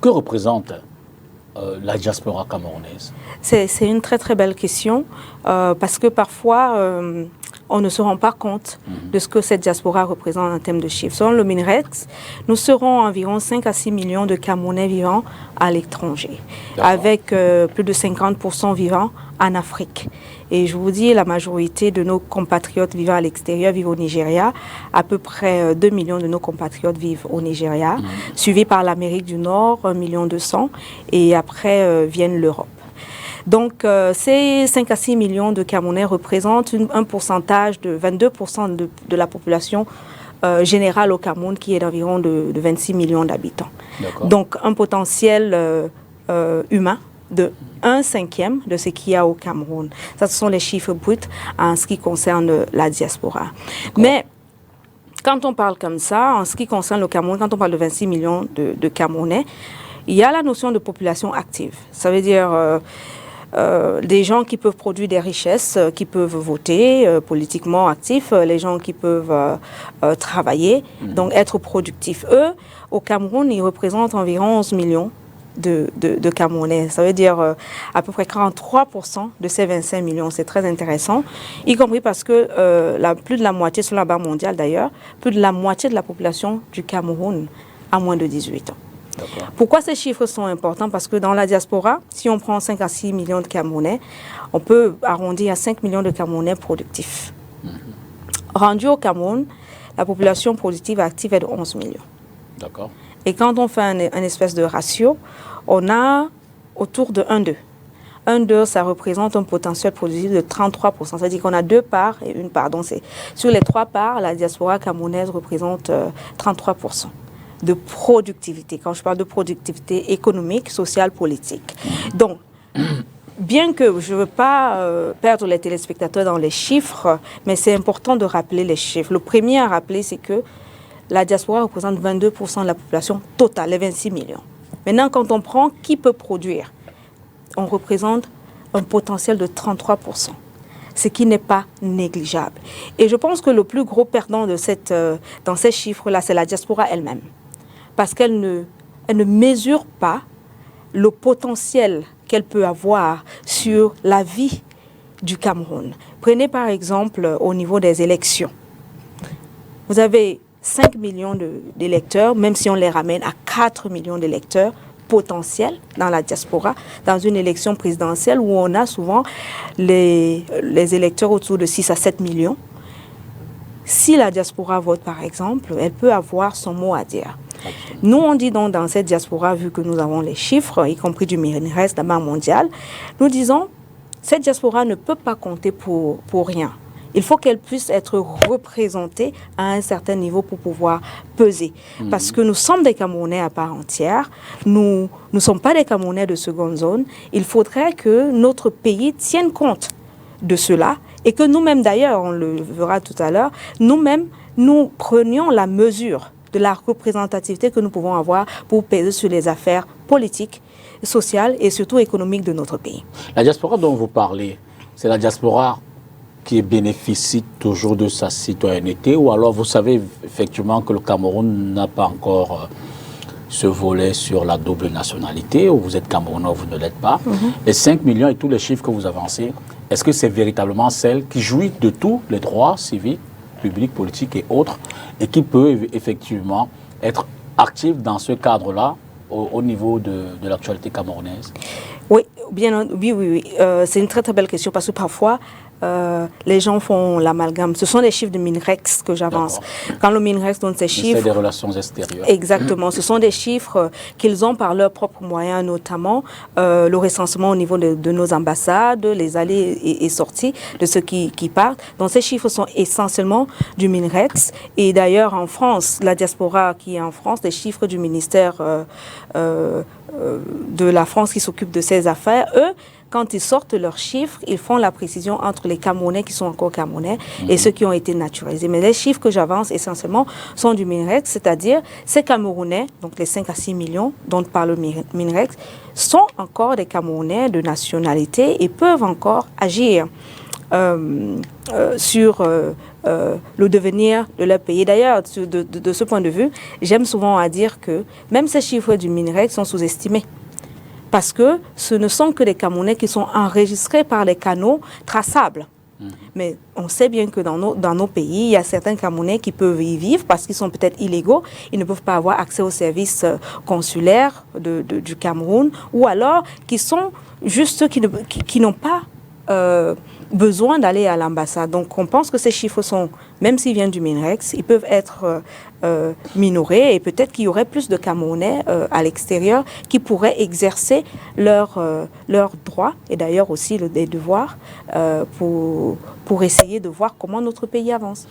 Que représente la diaspora camerounaise? C'est une très très belle question parce que parfois on ne se rend pas compte de ce que cette diaspora représente en termes de chiffres. Selon le MINREX, nous serons environ 5 à 6 millions de Camerounais vivant à l'étranger, avec plus de 50% vivant en Afrique. Et je vous dis, la majorité de nos compatriotes vivant à l'extérieur vivent au Nigeria. À peu près 2 millions de nos compatriotes vivent au Nigeria, suivis par l'Amérique du Nord, 1,2 million, et après viennent l'Europe. Donc, ces 5 à 6 millions de Camerounais représentent un pourcentage de 22% de la population générale au Cameroun, qui est d'environ de 26 millions d'habitants. Donc, un potentiel humain de 1/5 de ce qu'il y a au Cameroun. Ça, ce sont les chiffres bruts en ce qui concerne la diaspora. Mais quand on parle comme ça, en ce qui concerne le Cameroun, quand on parle de 26 millions de Camerounais, il y a la notion de population active. Ça veut dire des gens qui peuvent produire des richesses, qui peuvent voter, politiquement actifs, les gens qui peuvent travailler, donc être productifs. Eux, au Cameroun, ils représentent environ 11 millions de Camerounais. Ça veut dire à peu près 43% de ces 25 millions. C'est très intéressant, y compris parce que plus de la moitié, selon la Banque mondiale d'ailleurs, plus de la moitié de la population du Cameroun a moins de 18 ans. Pourquoi ces chiffres sont importants? Parce que dans la diaspora, si on prend 5 à 6 millions de Camerounais, on peut arrondir à 5 millions de Camerounais productifs. Rendu au Cameroun, la population productive active est de 11 millions. D'accord. Et quand on fait un espèce de ratio, on a autour de 1,2. 1,2, ça représente un potentiel productif de 33%. C'est-à-dire qu'on a 2 parts et 1 part. Donc, sur les 3 parts, la diaspora camerounaise représente 33% de productivité. Quand je parle de productivité économique, sociale, politique. Donc, bien que je ne veux pas perdre les téléspectateurs dans les chiffres, mais c'est important de rappeler les chiffres. Le premier à rappeler, c'est que la diaspora représente 22% de la population totale, les 26 millions. Maintenant, quand on prend qui peut produire, on représente un potentiel de 33%, ce qui n'est pas négligeable. Et je pense que le plus gros perdant dans ces chiffres-là, c'est la diaspora elle-même. Parce qu'elle ne mesure pas le potentiel qu'elle peut avoir sur la vie du Cameroun. Prenez par exemple au niveau des élections. Vous avez 5 millions d'électeurs, même si on les ramène à 4 millions d'électeurs potentiels dans la diaspora, dans une élection présidentielle où on a souvent les électeurs autour de 6 à 7 millions. Si la diaspora vote, par exemple, elle peut avoir son mot à dire. Nous, on dit donc dans cette diaspora, vu que nous avons les chiffres, y compris du MINREX, de la Banque mondiale, nous disons, cette diaspora ne peut pas compter pour rien. Il faut qu'elle puisse être représentée à un certain niveau pour pouvoir peser. Parce que nous sommes des Camerounais à part entière. Nous ne sommes pas des Camerounais de seconde zone. Il faudrait que notre pays tienne compte de cela et que nous-mêmes, d'ailleurs, on le verra tout à l'heure, nous-mêmes, nous prenions la mesure de la représentativité que nous pouvons avoir pour peser sur les affaires politiques, sociales et surtout économiques de notre pays. La diaspora dont vous parlez, c'est la diaspora qui bénéficie toujours de sa citoyenneté, ou alors vous savez effectivement que le Cameroun n'a pas encore ce volet sur la double nationalité, ou vous êtes Camerounais ou vous ne l'êtes pas. Les 5 millions et tous les chiffres que vous avancez, est-ce que c'est véritablement celle qui jouit de tous les droits civiques, publics, politiques et autres, et qui peut effectivement être active dans ce cadre-là au niveau de l'actualité camerounaise? Oui, oui. C'est une très très belle question parce que parfois, les gens font l'amalgame. Ce sont les chiffres de MINREX que j'avance. Quand le MINREX donne ces chiffres... C'est des relations extérieures. Exactement. Ce sont des chiffres qu'ils ont par leurs propres moyens, notamment le recensement au niveau de nos ambassades, les allées et sorties de ceux qui partent. Donc ces chiffres sont essentiellement du MINREX. Et d'ailleurs, en France, la diaspora qui est en France, les chiffres du ministère de la France qui s'occupe de ces affaires, eux, quand ils sortent leurs chiffres, ils font la précision entre les Camerounais qui sont encore Camerounais et ceux qui ont été naturalisés. Mais les chiffres que j'avance essentiellement sont du MINREX, c'est-à-dire ces Camerounais, donc les 5 à 6 millions dont parle le MINREX, sont encore des Camerounais de nationalité et peuvent encore agir sur le devenir de leur pays. D'ailleurs, de ce point de vue, j'aime souvent à dire que même ces chiffres du MINREX sont sous-estimés. Parce que ce ne sont que des Camerounais qui sont enregistrés par les canaux traçables. Mais on sait bien que dans nos pays, il y a certains Camerounais qui peuvent y vivre parce qu'ils sont peut-être illégaux, ils ne peuvent pas avoir accès aux services consulaires du Cameroun, ou alors qui sont juste ceux qui n'ont pas besoin d'aller à l'ambassade. Donc on pense que ces chiffres sont, même s'ils viennent du MINREX, ils peuvent être minorés, et peut-être qu'il y aurait plus de Camerounais à l'extérieur qui pourraient exercer leurs droits et d'ailleurs aussi des devoirs pour essayer de voir comment notre pays avance.